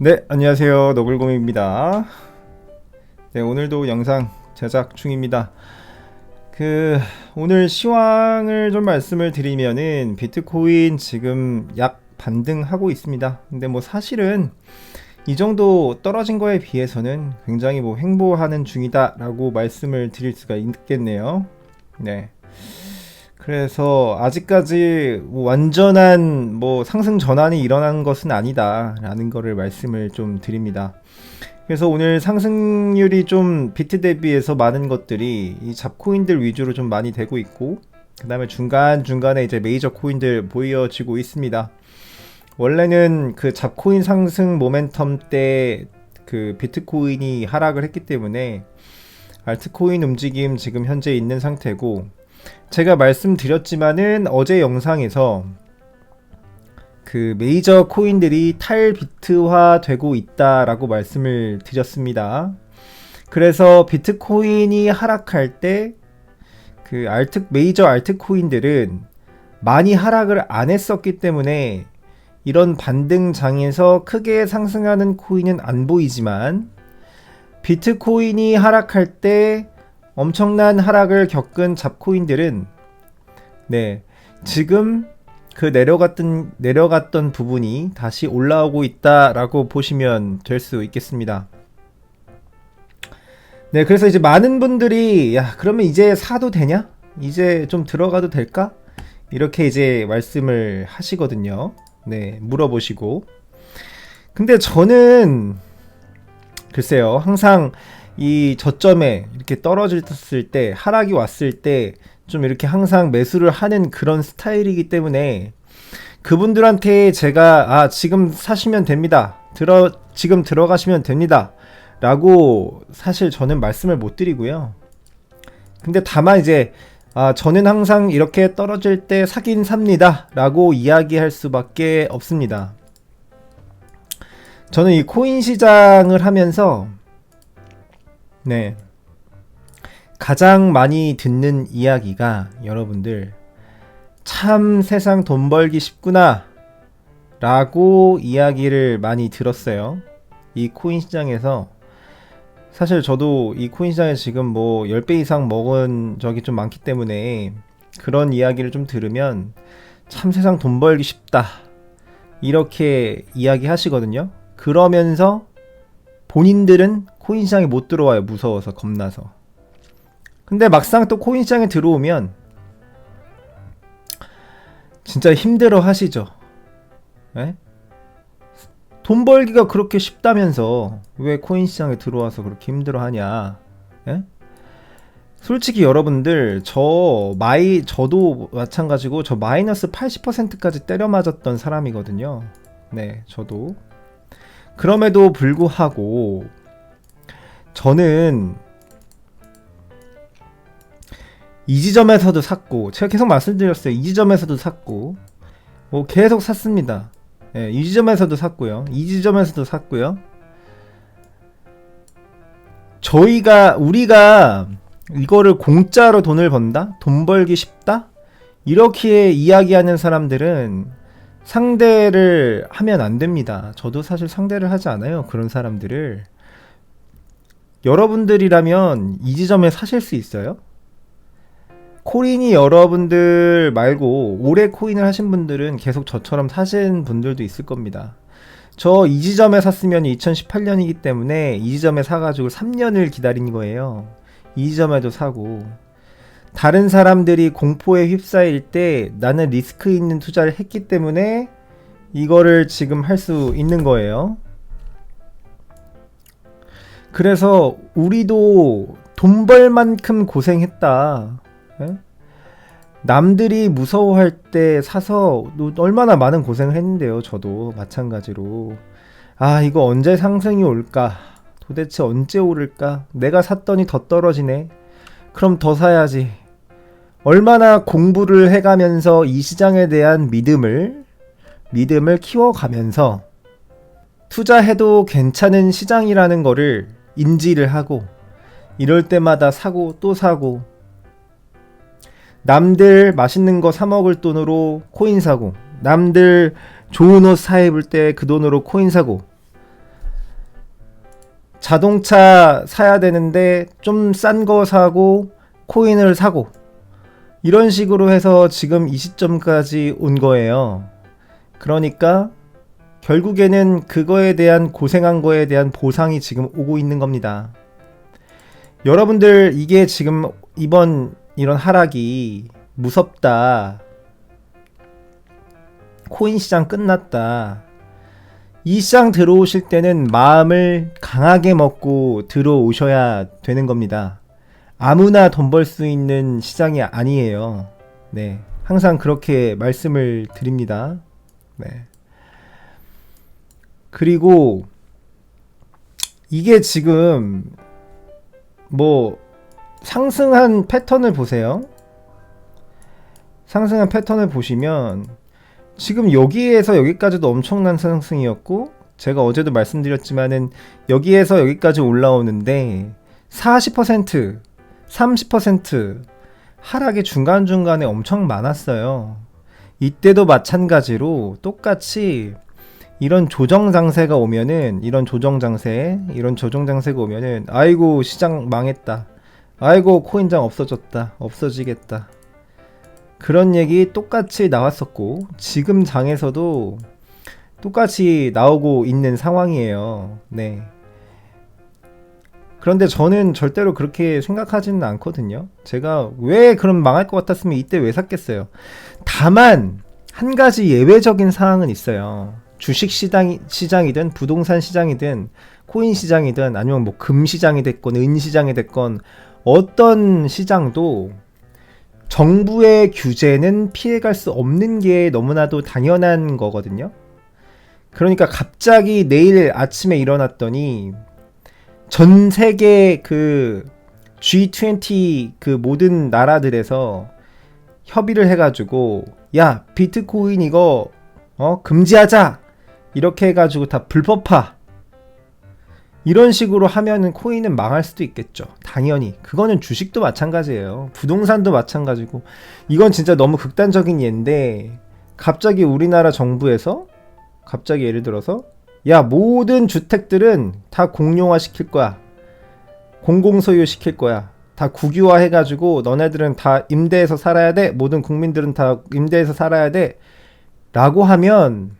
네, 안녕하세요. 너굴곰입니다. 네, 오늘도 영상 제작 중입니다. 오늘 시황을 좀 말씀을 드리면은 비트코인 지금 약 반등하고 있습니다. 근데 뭐 사실은 이 정도 떨어진 거에 비해서는 굉장히 뭐 횡보하는 중이다라고 말씀을 드릴 수가 있겠네요. 네. 그래서 아직까지 뭐 완전한 뭐 상승 전환이 일어난 것은 아니다라는 거를 말씀을 좀 드립니다. 그래서 오늘 상승률이 좀 비트 대비해서 많은 것들이 이 잡코인들 위주로 좀 많이 되고 있고, 그 다음에 중간중간에 이제 메이저 코인들 보여지고 있습니다. 원래는 그 잡코인 상승 모멘텀 때 그 비트코인이 하락을 했기 때문에 알트코인 움직임 지금 현재 있는 상태고, 제가 말씀드렸지만은 어제 영상에서 그 메이저 코인들이 탈비트화 되고 있다라고 말씀을 드렸습니다. 그래서 비트코인이 하락할 때 그 메이저 알트코인들은 많이 하락을 안 했었기 때문에 이런 반등장에서 크게 상승하는 코인은 안 보이지만, 비트코인이 하락할 때 엄청난 하락을 겪은 잡코인들은 지금 그 내려갔던 부분이 다시 올라오고 있다라고 보시면 될 수 있겠습니다. 네, 그래서 이제 많은 분들이 그러면 이제 사도 되냐? 이제 좀 들어가도 될까? 이렇게 이제 말씀을 하시거든요. 네, 물어보시고. 근데 저는 글쎄요, 항상 이 저점에 이렇게 떨어졌을 때, 하락이 왔을 때 좀 이렇게 항상 매수를 하는 그런 스타일이기 때문에 그분들한테 제가 지금 사시면 됩니다, 지금 들어가시면 됩니다 라고 사실 저는 말씀을 못 드리고요. 근데 다만 이제 저는 항상 이렇게 떨어질 때 사긴 삽니다 라고 이야기할 수밖에 없습니다. 저는 이 코인 시장을 하면서 가장 많이 듣는 이야기가, 여러분들 참 세상 돈 벌기 쉽구나 라고 이야기를 많이 들었어요. 이 코인 시장에서. 사실 저도 이 코인 시장에 지금 뭐 10배 이상 먹은 적이 좀 많기 때문에 그런 이야기를 좀 들으면 참 세상 돈 벌기 쉽다 이렇게 이야기 하시거든요. 그러면서 본인들은 코인 시장에 못 들어와요. 무서워서, 겁나서. 근데 막상 또 코인 시장에 들어오면 진짜 힘들어 하시죠. 네? 돈 벌기가 그렇게 쉽다면서 왜 코인 시장에 들어와서 그렇게 힘들어 하냐. 네? 솔직히 여러분들, 저도 마찬가지고 저 마이너스 80%까지 때려 맞았던 사람이거든요. 네, 저도. 그럼에도 불구하고 저는 이 지점에서도 샀고, 제가 계속 말씀드렸어요. 이 지점에서도 샀고, 뭐 계속 샀습니다. 이 지점에서도 샀고요. 이 지점에서도 샀고요. 우리가 이거를 공짜로 돈을 번다? 돈 벌기 쉽다? 이렇게 이야기하는 사람들은 상대를 하면 안 됩니다. 저도 사실 상대를 하지 않아요, 그런 사람들을. 여러분들이라면 이 지점에 사실 수 있어요? 코인이 여러분들 말고 오래 코인을 하신 분들은 계속 저처럼 사신 분들도 있을 겁니다. 저 이 지점에 샀으면 2018년이기 때문에 이 지점에 사가지고 3년을 기다린 거예요. 이 지점에도 사고. 다른 사람들이 공포에 휩싸일 때 나는 리스크 있는 투자를 했기 때문에 이거를 지금 할 수 있는 거예요. 그래서 우리도 돈 벌 만큼 고생했다. 남들이 무서워할 때 사서 얼마나 많은 고생을 했는데요. 저도 마찬가지로 이거 언제 상승이 올까, 도대체 언제 오를까, 내가 샀더니 더 떨어지네, 그럼 더 사야지. 얼마나 공부를 해가면서 이 시장에 대한 믿음을 키워가면서 투자해도 괜찮은 시장이라는 거를 인지를 하고, 이럴 때마다 사고 또 사고, 남들 맛있는 거 사 먹을 돈으로 코인 사고, 남들 좋은 옷 사 입을 때 그 돈으로 코인 사고, 자동차 사야 되는데 좀 싼 거 사고 코인을 사고 이런 식으로 해서 지금 이 시점까지 온 거예요. 그러니까 결국에는 그거에 대한 고생한 거에 대한 보상이 지금 오고 있는 겁니다. 여러분들 이게 지금 이번 이런 하락이 무섭다. 코인 시장 끝났다. 이 시장 들어오실 때는 마음을 강하게 먹고 들어오셔야 되는 겁니다. 아무나 돈 벌 수 있는 시장이 아니에요. 네. 항상 그렇게 말씀을 드립니다. 네. 그리고 이게 지금 뭐 상승한 패턴을 보세요. 상승한 패턴을 보시면 지금 여기에서 여기까지도 엄청난 상승이었고 제가 어제도 말씀드렸지만은 여기에서 여기까지 올라오는데 40%, 30% 하락이 중간중간에 엄청 많았어요. 이때도 마찬가지로 똑같이 이런 조정장세가 오면은 이런 조정장세가 오면은 아이고 시장 망했다. 아이고 코인장 없어졌다. 없어지겠다. 그런 얘기 똑같이 나왔었고 지금 장에서도 똑같이 나오고 있는 상황이에요. 네. 그런데 저는 절대로 그렇게 생각하지는 않거든요. 제가 왜 그럼 망할 것 같았으면 이때 왜 샀겠어요. 다만 한 가지 예외적인 사항은 있어요. 주식 시장이든 부동산 시장이든 코인 시장이든 아니면 뭐 금 시장이 됐건 은 시장이 됐건 어떤 시장도 정부의 규제는 피해갈 수 없는 게 너무나도 당연한 거거든요. 그러니까 갑자기 내일 아침에 일어났더니 전 세계 그 G20 그 모든 나라들에서 협의를 해가지고 야 비트코인 이거 금지하자 이렇게 해가지고 다 불법화 이런 식으로 하면은 코인은 망할 수도 있겠죠. 당연히 그거는 주식도 마찬가지예요. 부동산도 마찬가지고 이건 진짜 너무 극단적인 예인데 갑자기 우리나라 정부에서 갑자기 예를 들어서 야 모든 주택들은 다 공용화 시킬 거야. 공공소유 시킬 거야. 다 국유화 해가지고 너네들은 다 임대해서 살아야 돼. 모든 국민들은 다 임대해서 살아야 돼. 라고 하면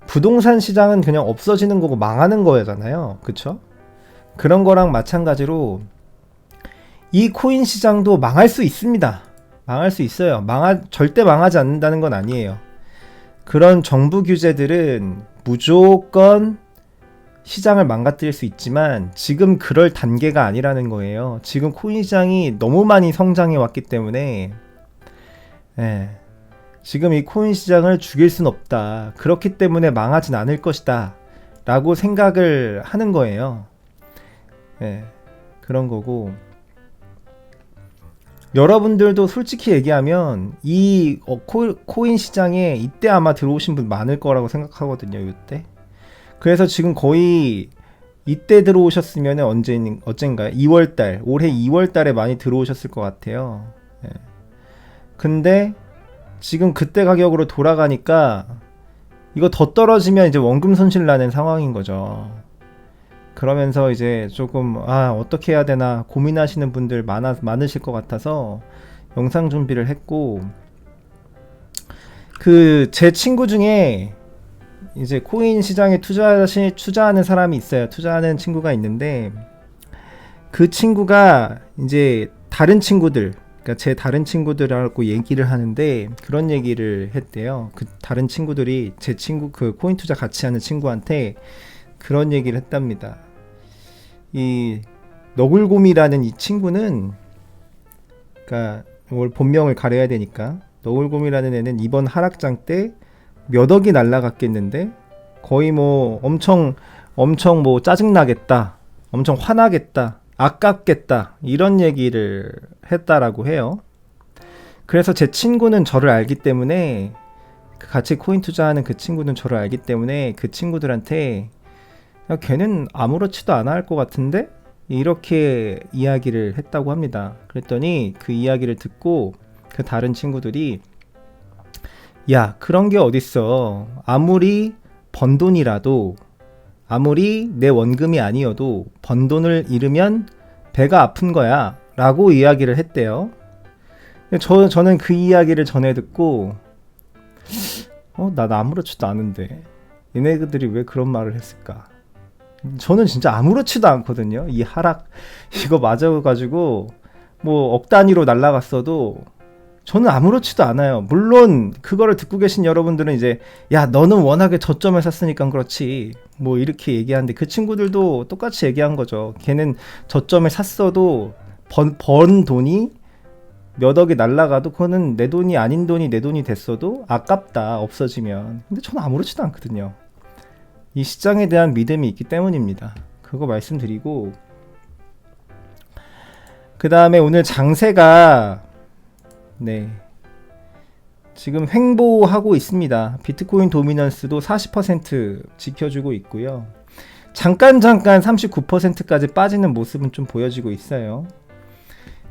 부동산 시장은 그냥 없어지는 거고 망하는 거잖아요. 그쵸? 그런 거랑 마찬가지로 이 코인 시장도 망할 수 있습니다. 망할 수 있어요. 절대 망하지 않는다는 건 아니에요. 그런 정부 규제들은 무조건 시장을 망가뜨릴 수 있지만 지금 그럴 단계가 아니라는 거예요. 지금 코인 시장이 너무 많이 성장해 왔기 때문에 지금 이 코인 시장을 죽일 순 없다. 그렇기 때문에 망하진 않을 것이다. 라고 생각을 하는 거예요. 그런 거고 여러분들도 솔직히 얘기하면 이 코인 시장에 이때 아마 들어오신 분 많을 거라고 생각하거든요. 이때. 그래서 지금 거의 이때 들어오셨으면 언젠가요? 2월달, 올해 2월달에 많이 들어오셨을 것 같아요. 근데 지금 그때 가격으로 돌아가니까 이거 더 떨어지면 이제 원금 손실 나는 상황인 거죠. 그러면서 이제 조금 어떻게 해야 되나 고민하시는 분들 많으실 것 같아서 영상 준비를 했고 제 친구 중에 이제 코인 시장에 투자하는 사람이 있어요. 투자하는 친구가 있는데 그 친구가 이제 다른 친구들 그러니까 제 다른 친구들하고 얘기를 하는데 그런 얘기를 했대요. 그 다른 친구들이 제 친구 그 코인 투자 같이 하는 친구한테 그런 얘기를 했답니다. 이 너굴곰이라는 이 친구는 그러니까 본명을 가려야 되니까 너굴곰이라는 애는 이번 하락장 때 몇 억이 날라갔겠는데 거의 뭐 엄청 뭐 짜증나겠다, 엄청 화나겠다, 아깝겠다 이런 얘기를 했다라고 해요. 그래서 제 친구는 저를 알기 때문에 같이 코인 투자하는 그 친구는 저를 알기 때문에 그 친구들한테 야, 걔는 아무렇지도 않아 할 것 같은데 이렇게 이야기를 했다고 합니다. 그랬더니 그 이야기를 듣고 그 다른 친구들이 야 그런 게 어딨어. 아무리 번 돈이라도 아무리 내 원금이 아니어도 번 돈을 잃으면 배가 아픈 거야 라고 이야기를 했대요. 저는 그 이야기를 전해 듣고 나 아무렇지도 않은데 얘네들이 왜 그런 말을 했을까. 저는 진짜 아무렇지도 않거든요. 이 하락 이거 맞아가지고 뭐 억 단위로 날라갔어도 저는 아무렇지도 않아요. 물론 그거를 듣고 계신 여러분들은 이제 야 너는 워낙에 저점에 샀으니까 그렇지 뭐 이렇게 얘기하는데 그 친구들도 똑같이 얘기한 거죠. 걔는 저점에 샀어도 번 돈이 몇 억이 날라가도 그거는 내 돈이 아닌 돈이 내 돈이 됐어도 아깝다 없어지면. 근데 저는 아무렇지도 않거든요. 이 시장에 대한 믿음이 있기 때문입니다. 그거 말씀드리고, 그 다음에 오늘 장세가 지금 횡보하고 있습니다. 비트코인 도미넌스도 40% 지켜주고 있고요. 잠깐 39%까지 빠지는 모습은 좀 보여지고 있어요.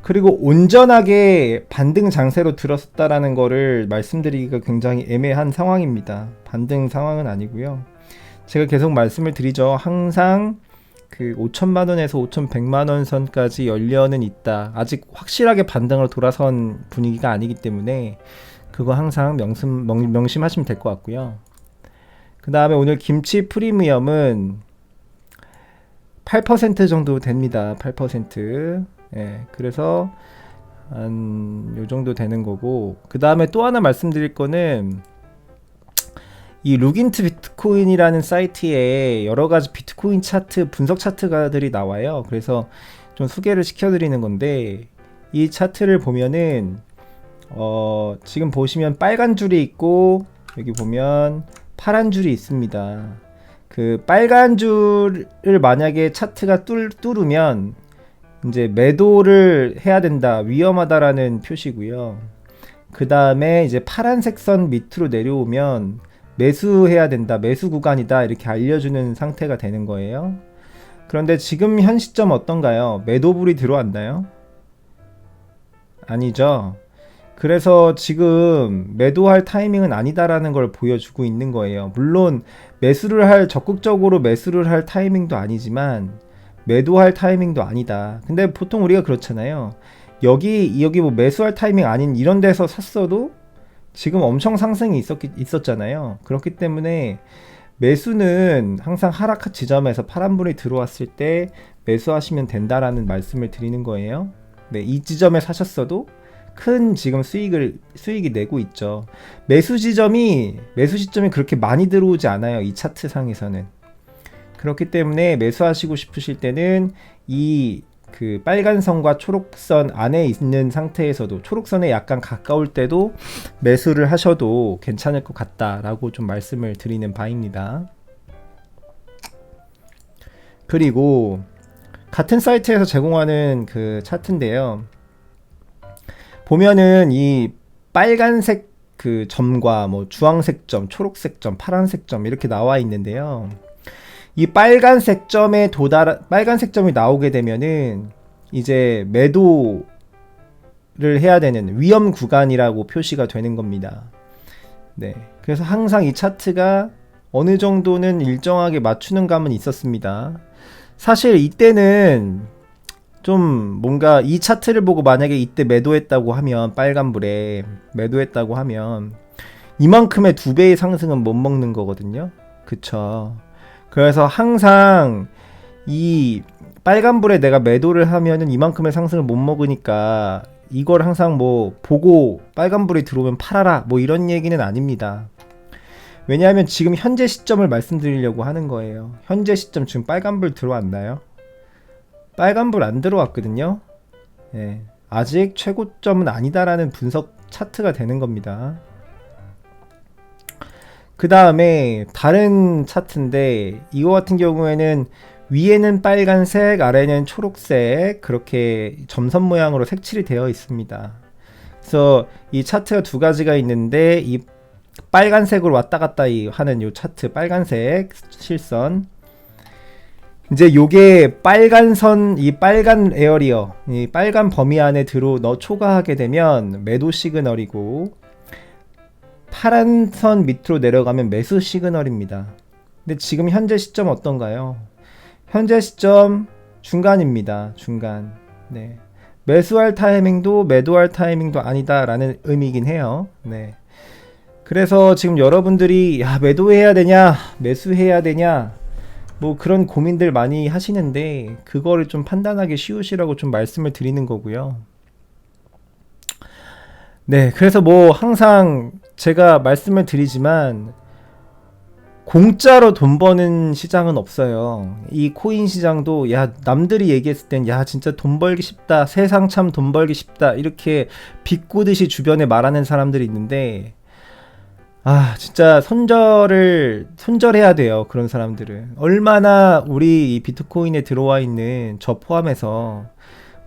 그리고 온전하게 반등 장세로 들어섰다라는 거를 말씀드리기가 굉장히 애매한 상황입니다. 반등 상황은 아니고요. 제가 계속 말씀을 드리죠. 항상 그 5천만원에서 5,100만원 선까지 연려는 있다. 아직 확실하게 반등으로 돌아선 분위기가 아니기 때문에 그거 항상 명심하시면 될 것 같고요. 그 다음에 오늘 김치 프리미엄은 8% 정도 됩니다. 8%. 예, 그래서 한 요 정도 되는 거고, 그 다음에 또 하나 말씀드릴 거는 이 룩인트 비트코인이라는 사이트에 여러 가지 비트코인 차트, 분석 차트가들이 나와요. 그래서 좀 소개를 시켜드리는 건데, 이 차트를 보면은 지금 보시면 빨간 줄이 있고 여기 보면 파란 줄이 있습니다. 그 빨간 줄을 만약에 차트가 뚫으면 이제 매도를 해야 된다, 위험하다라는 표시고요. 그 다음에 이제 파란색 선 밑으로 내려오면 매수해야 된다, 매수 구간이다, 이렇게 알려주는 상태가 되는 거예요. 그런데 지금 현 시점 어떤가요? 매도불이 들어왔나요? 아니죠. 그래서 지금 매도할 타이밍은 아니다라는 걸 보여주고 있는 거예요. 물론 적극적으로 매수를 할 타이밍도 아니지만 매도할 타이밍도 아니다. 근데 보통 우리가 그렇잖아요. 여기 뭐 매수할 타이밍 아닌 이런 데서 샀어도 지금 엄청 상승이 있었잖아요. 그렇기 때문에 매수는 항상 하락 지점에서 파란불이 들어왔을 때 매수하시면 된다라는 말씀을 드리는 거예요. 네, 이 지점에 사셨어도 큰 지금 수익이 내고 있죠. 매수 시점이 그렇게 많이 들어오지 않아요. 이 차트 상에서는. 그렇기 때문에 매수하시고 싶으실 때는 이 그 빨간 선과 초록선 안에 있는 상태에서도, 초록선에 약간 가까울 때도 매수를 하셔도 괜찮을 것 같다라고 좀 말씀을 드리는 바입니다. 그리고 같은 사이트에서 제공하는 그 차트인데요. 보면은 이 빨간색 그 점과 뭐 주황색 점, 초록색 점, 파란색 점 이렇게 나와 있는데요. 이 빨간색 점이 나오게 되면은 이제 매도를 해야 되는 위험 구간이라고 표시가 되는 겁니다. 네. 그래서 항상 이 차트가 어느 정도는 일정하게 맞추는 감은 있었습니다. 사실 이때는 좀 뭔가 이 차트를 보고 만약에 이때 매도했다고 하면, 빨간불에 매도했다고 하면 이만큼의 2배의 상승은 못 먹는 거거든요. 그쵸? 그래서 항상 이 빨간불에 내가 매도를 하면은 이만큼의 상승을 못 먹으니까 이걸 항상 뭐 보고 빨간불이 들어오면 팔아라 뭐 이런 얘기는 아닙니다. 왜냐하면 지금 현재 시점을 말씀드리려고 하는 거예요. 현재 시점 지금 빨간불 들어왔나요? 빨간불 안 들어왔거든요. 예, 아직 최고점은 아니다라는 분석 차트가 되는 겁니다. 그 다음에 다른 차트인데, 이거 같은 경우에는 위에는 빨간색, 아래는 초록색, 그렇게 점선 모양으로 색칠이 되어 있습니다. 그래서 이 차트가 두 가지가 있는데, 이 빨간색으로 왔다 갔다 하는 이 차트, 빨간색 실선, 이제 요게 빨간 선, 이 빨간 에어리어, 이 빨간 범위 안에 초과하게 되면 매도 시그널이고, 파란 선 밑으로 내려가면 매수 시그널입니다. 근데 지금 현재 시점 어떤가요? 현재 시점 중간입니다. 중간. 네. 매수할 타이밍도 매도할 타이밍도 아니다라는 의미이긴 해요. 네. 그래서 지금 여러분들이 야, 매도해야 되냐, 매수해야 되냐, 뭐 그런 고민들 많이 하시는데 그거를 좀 판단하기 쉬우시라고 좀 말씀을 드리는 거고요. 네, 그래서 뭐 항상 제가 말씀을 드리지만 공짜로 돈 버는 시장은 없어요. 이 코인 시장도 야, 남들이 얘기했을 땐 야, 진짜 돈 벌기 쉽다, 세상 참 돈 벌기 쉽다 이렇게 비꼬듯이 주변에 말하는 사람들이 있는데 아, 진짜 손절해야 돼요. 그런 사람들은. 얼마나 우리 이 비트코인에 들어와 있는 저 포함해서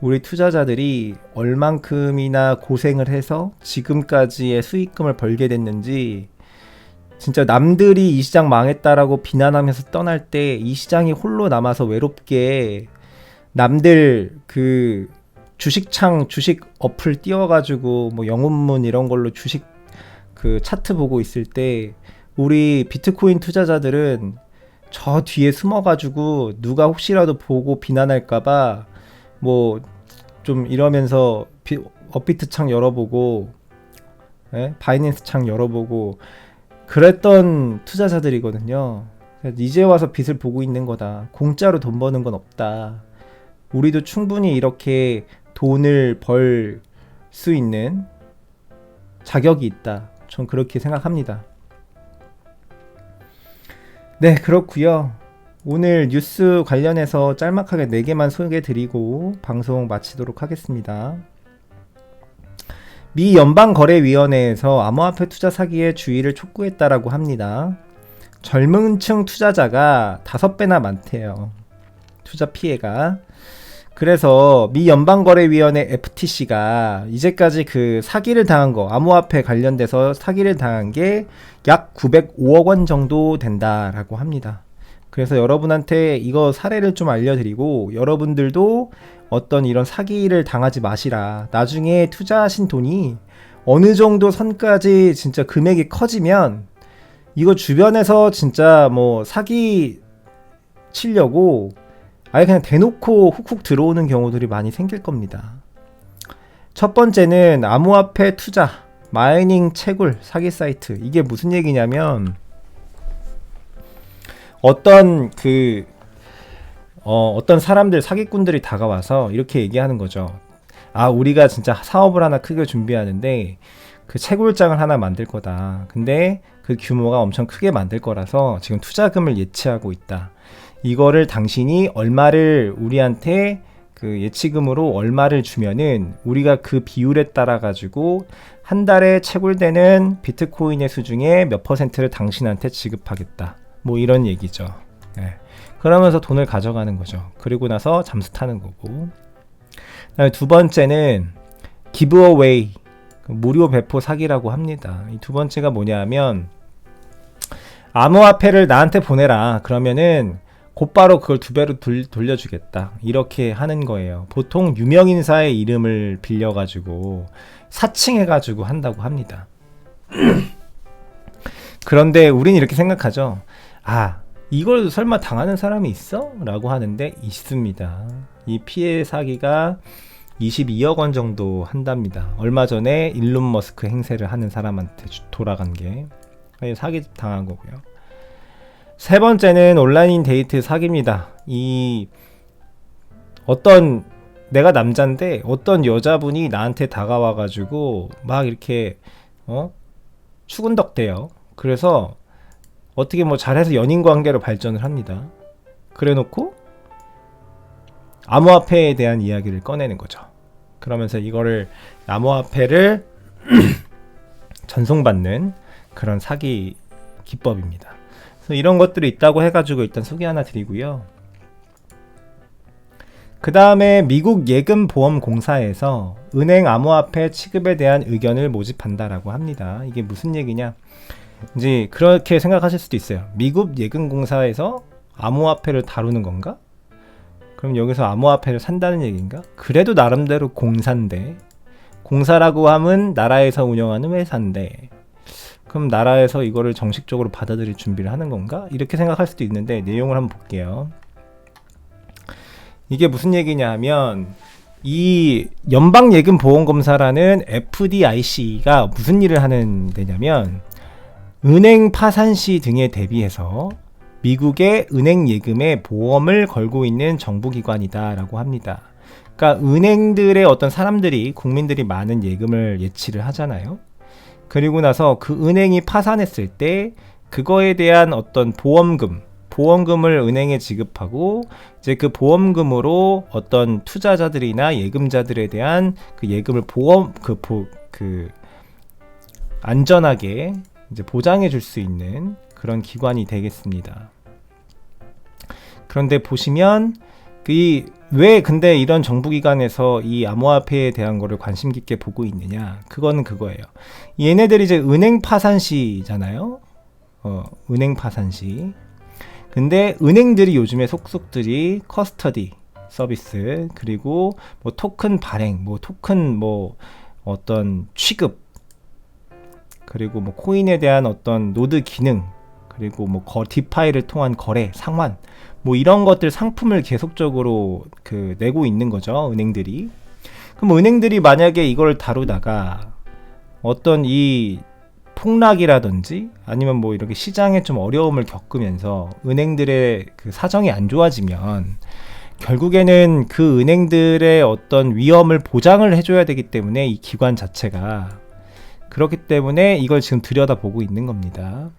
우리 투자자들이 얼만큼이나 고생을 해서 지금까지의 수익금을 벌게 됐는지 진짜 남들이 이 시장 망했다라고 비난하면서 떠날 때 이 시장이 홀로 남아서 외롭게 남들 그 주식 어플 띄워가지고 뭐 영업문 이런 걸로 주식 그 차트 보고 있을 때 우리 비트코인 투자자들은 저 뒤에 숨어가지고 누가 혹시라도 보고 비난할까봐 뭐 좀 이러면서 업비트 창 열어보고 바이낸스 창 열어보고 그랬던 투자자들이거든요. 이제 와서 빚을 보고 있는 거다. 공짜로 돈 버는 건 없다. 우리도 충분히 이렇게 돈을 벌 수 있는 자격이 있다. 전 그렇게 생각합니다. 네, 그렇고요. 오늘 뉴스 관련해서 짤막하게 4개만 소개해드리고 방송 마치도록 하겠습니다. 미 연방거래위원회에서 암호화폐 투자 사기에 주의를 촉구했다라고 합니다. 젊은 층 투자자가 5배나 많대요. 투자 피해가. 그래서 미 연방거래위원회 FTC가 이제까지 그 사기를 당한 거, 암호화폐 관련돼서 사기를 당한 게 약 905억 원 정도 된다라고 합니다. 그래서 여러분한테 이거 사례를 좀 알려드리고 여러분들도 어떤 이런 사기를 당하지 마시라. 나중에 투자하신 돈이 어느 정도 선까지 진짜 금액이 커지면 이거 주변에서 진짜 뭐 사기 치려고 아예 그냥 대놓고 훅훅 들어오는 경우들이 많이 생길 겁니다. 첫 번째는 암호화폐 투자, 마이닝 채굴 사기 사이트. 이게 무슨 얘기냐면 어떤 사람들 사기꾼들이 다가와서 이렇게 얘기하는 거죠. 아, 우리가 진짜 사업을 하나 크게 준비하는데 그 채굴장을 하나 만들 거다. 근데 그 규모가 엄청 크게 만들 거라서 지금 투자금을 예치하고 있다. 이거를 당신이 얼마를 우리한테 그 예치금으로 얼마를 주면은 우리가 그 비율에 따라 가지고 한 달에 채굴되는 비트코인의 수 중에 몇 퍼센트를 당신한테 지급하겠다. 뭐 이런 얘기죠. 네. 그러면서 돈을 가져가는 거죠. 그리고 나서 잠수 타는 거고. 그다음에 두 번째는 기브어웨이, 무료 배포 사기라고 합니다. 이 두 번째가 뭐냐면 암호화폐를 나한테 보내라. 그러면은 곧바로 그걸 2배로 돌려주겠다. 이렇게 하는 거예요. 보통 유명인사의 이름을 빌려가지고 사칭해가지고 한다고 합니다. 그런데 우린 이렇게 생각하죠. 아, 이걸 설마 당하는 사람이 있어? 라고 하는데 있습니다. 이 피해 사기가 22억 원 정도 한답니다. 얼마 전에 일론 머스크 행세를 하는 사람한테 돌아간 게 사기 당한 거고요. 세 번째는 온라인 데이트 사기입니다. 내가 남잔데 어떤 여자분이 나한테 다가와가지고 막 이렇게 추근덕대요. 그래서 어떻게 뭐 잘해서 연인 관계로 발전을 합니다. 그래놓고 암호화폐에 대한 이야기를 꺼내는 거죠. 그러면서 이거를 암호화폐를 전송받는 그런 사기 기법입니다. 그래서 이런 것들이 있다고 해가지고 일단 소개 하나 드리고요. 그 다음에 미국 예금보험공사에서 은행 암호화폐 취급에 대한 의견을 모집한다라고 합니다. 이게 무슨 얘기냐? 이제 그렇게 생각하실 수도 있어요. 미국 예금공사에서 암호화폐를 다루는 건가? 그럼 여기서 암호화폐를 산다는 얘기인가? 그래도 나름대로 공사인데, 공사라고 하면 나라에서 운영하는 회사인데 그럼 나라에서 이거를 정식적으로 받아들일 준비를 하는 건가? 이렇게 생각할 수도 있는데 내용을 한번 볼게요. 이게 무슨 얘기냐 하면 이 연방예금보험검사라는 FDIC가 무슨 일을 하는 데냐면 은행 파산 시 등에 대비해서 미국의 은행 예금에 보험을 걸고 있는 정부기관이다 라고 합니다. 그러니까 은행들의 어떤 사람들이 국민들이 많은 예금을 예치를 하잖아요. 그리고 나서 그 은행이 파산했을 때 그거에 대한 어떤 보험금을 은행에 지급하고 이제 그 보험금으로 어떤 투자자들이나 예금자들에 대한 그 예금을 안전하게 이제 보장해 줄 수 있는 그런 기관이 되겠습니다. 그런데 보시면 왜 근데 이런 정부기관에서 이 암호화폐에 대한 거를 관심 깊게 보고 있느냐? 그거는 그거예요. 얘네들이 이제 은행 파산 시잖아요. 은행 파산 시. 근데 은행들이 요즘에 속속들이 커스터디 서비스 그리고 뭐 토큰 발행, 뭐 토큰 뭐 어떤 취급 그리고 뭐 코인에 대한 어떤 노드 기능 그리고 뭐 디파이를 통한 거래, 상환 뭐 이런 것들 상품을 계속적으로 내고 있는 거죠, 은행들이. 그럼 은행들이 만약에 이걸 다루다가 어떤 이 폭락이라든지 아니면 뭐 이렇게 시장에 좀 어려움을 겪으면서 은행들의 그 사정이 안 좋아지면 결국에는 그 은행들의 어떤 위험을 보장을 해줘야 되기 때문에 이 기관 자체가 그렇기 때문에 이걸 지금 들여다보고 있는 겁니다.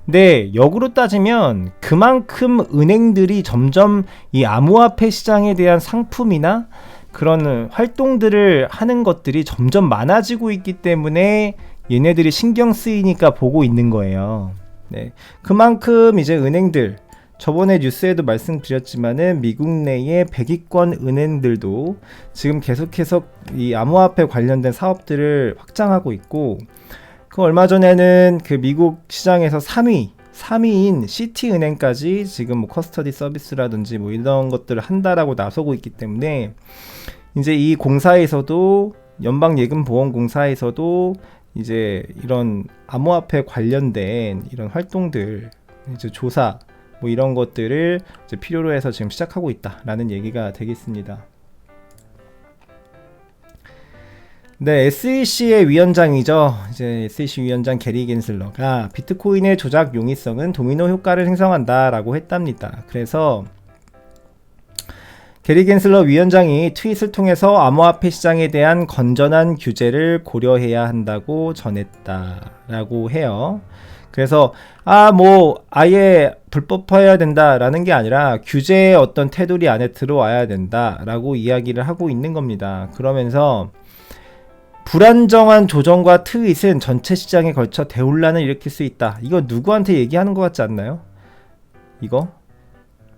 근데 역으로 따지면 그만큼 은행들이 점점 이 암호화폐 시장에 대한 상품이나 그런 활동들을 하는 것들이 점점 많아지고 있기 때문에 얘네들이 신경 쓰이니까 보고 있는 거예요. 네. 그만큼 이제 은행들, 저번에 뉴스에도 말씀드렸지만은 미국 내의 100위권 은행들도 지금 계속해서 이 암호화폐 관련된 사업들을 확장하고 있고, 그 얼마 전에는 그 미국 시장에서 3위인 시티은행까지 지금 뭐 커스터디 서비스라든지 뭐 이런 것들을 한다라고 나서고 있기 때문에 이제 이 공사에서도 연방예금보험공사에서도 이제 이런 암호화폐 관련된 이런 활동들 이제 조사 뭐 이런 것들을 이제 필요로 해서 지금 시작하고 있다라는 얘기가 되겠습니다. 네, SEC의 위원장이죠. 이제 SEC 위원장 게리 겐슬러가 비트코인의 조작 용이성은 도미노 효과를 생성한다라고 했답니다. 그래서 게리 겐슬러 위원장이 트윗을 통해서 암호화폐 시장에 대한 건전한 규제를 고려해야 한다고 전했다라고 해요. 그래서 아예 불법화해야 된다라는 게 아니라 규제의 어떤 테두리 안에 들어와야 된다라고 이야기를 하고 있는 겁니다. 그러면서 불안정한 조정과 트윗은 전체 시장에 걸쳐 대혼란을 일으킬 수 있다. 이거 누구한테 얘기하는 것 같지 않나요? 이거?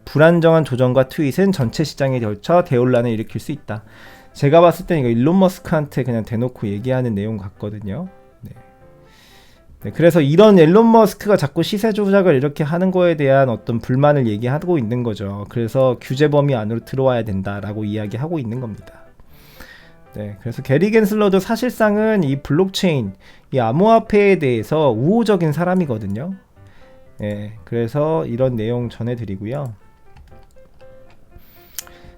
불안정한 조정과 트윗은 전체 시장에 걸쳐 대혼란을 일으킬 수 있다. 제가 봤을 땐 이거 일론 머스크한테 그냥 대놓고 얘기하는 내용 같거든요. 네, 그래서 이런 일론 머스크가 자꾸 시세 조작을 이렇게 하는 거에 대한 어떤 불만을 얘기하고 있는 거죠. 그래서 규제 범위 안으로 들어와야 된다라고 이야기하고 있는 겁니다. 네, 그래서 게리 겐슬러도 사실상은 이 블록체인, 이 암호화폐에 대해서 우호적인 사람이거든요. 네, 그래서 이런 내용 전해드리고요.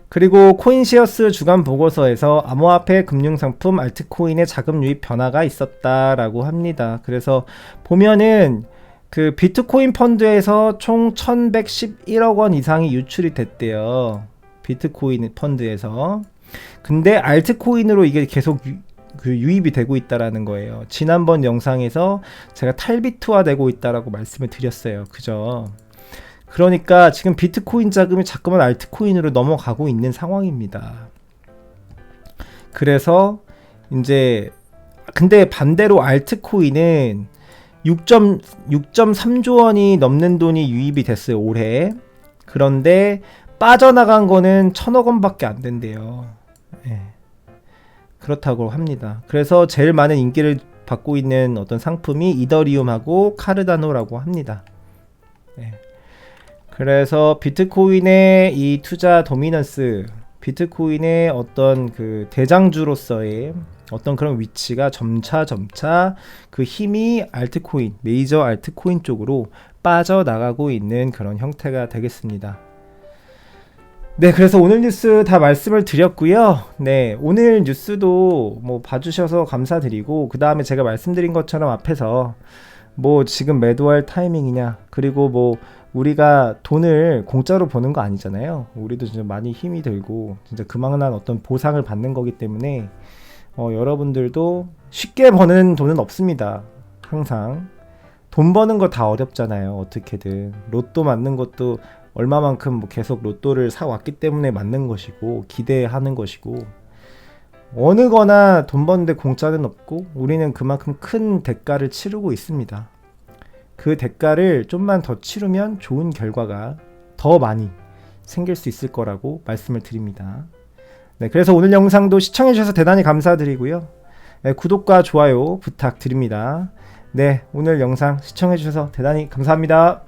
그리고 코인시어스 주간 보고서에서 암호화폐 금융상품 알트코인의 자금 유입 변화가 있었다라고 합니다. 그래서 보면은 그 비트코인 펀드에서 총 1111억 원 이상이 유출이 됐대요. 비트코인 펀드에서. 근데 알트코인으로 이게 계속 유입이 되고 있다라는 거예요. 지난번 영상에서 제가 탈비트화 되고 있다라고 말씀을 드렸어요. 그죠? 그러니까 지금 비트코인 자금이 자꾸만 알트코인으로 넘어가고 있는 상황입니다. 그래서 이제 근데 반대로 알트코인은 6.3조 원이 넘는 돈이 유입이 됐어요, 올해. 그런데 빠져나간 거는 1,000억 원밖에 안 된대요. 네. 그렇다고 합니다. 그래서 제일 많은 인기를 받고 있는 어떤 상품이 이더리움하고 카르다노라고 합니다. 네. 그래서 비트코인의 이 투자 도미넌스, 비트코인의 어떤 그 대장주로서의 어떤 그런 위치가 점차 그 힘이 알트코인, 메이저 알트코인 쪽으로 빠져나가고 있는 그런 형태가 되겠습니다. 네, 그래서 오늘 뉴스 다 말씀을 드렸고요. 네, 오늘 뉴스도 뭐 봐주셔서 감사드리고, 그 다음에 제가 말씀드린 것처럼 앞에서 뭐 지금 매도할 타이밍이냐, 그리고 뭐 우리가 돈을 공짜로 버는 거 아니잖아요. 우리도 진짜 많이 힘이 들고 진짜 그만한 어떤 보상을 받는 거기 때문에 여러분들도 쉽게 버는 돈은 없습니다. 항상 돈 버는 거 다 어렵잖아요. 어떻게든 로또 맞는 것도 얼마만큼 뭐 계속 로또를 사 왔기 때문에 맞는 것이고 기대하는 것이고, 어느 거나 돈 버는데 공짜는 없고 우리는 그만큼 큰 대가를 치르고 있습니다. 그 대가를 좀만 더 치르면 좋은 결과가 더 많이 생길 수 있을 거라고 말씀을 드립니다. 네, 그래서 오늘 영상도 시청해 주셔서 대단히 감사드리고요. 네, 구독과 좋아요 부탁드립니다. 네, 오늘 영상 시청해 주셔서 대단히 감사합니다.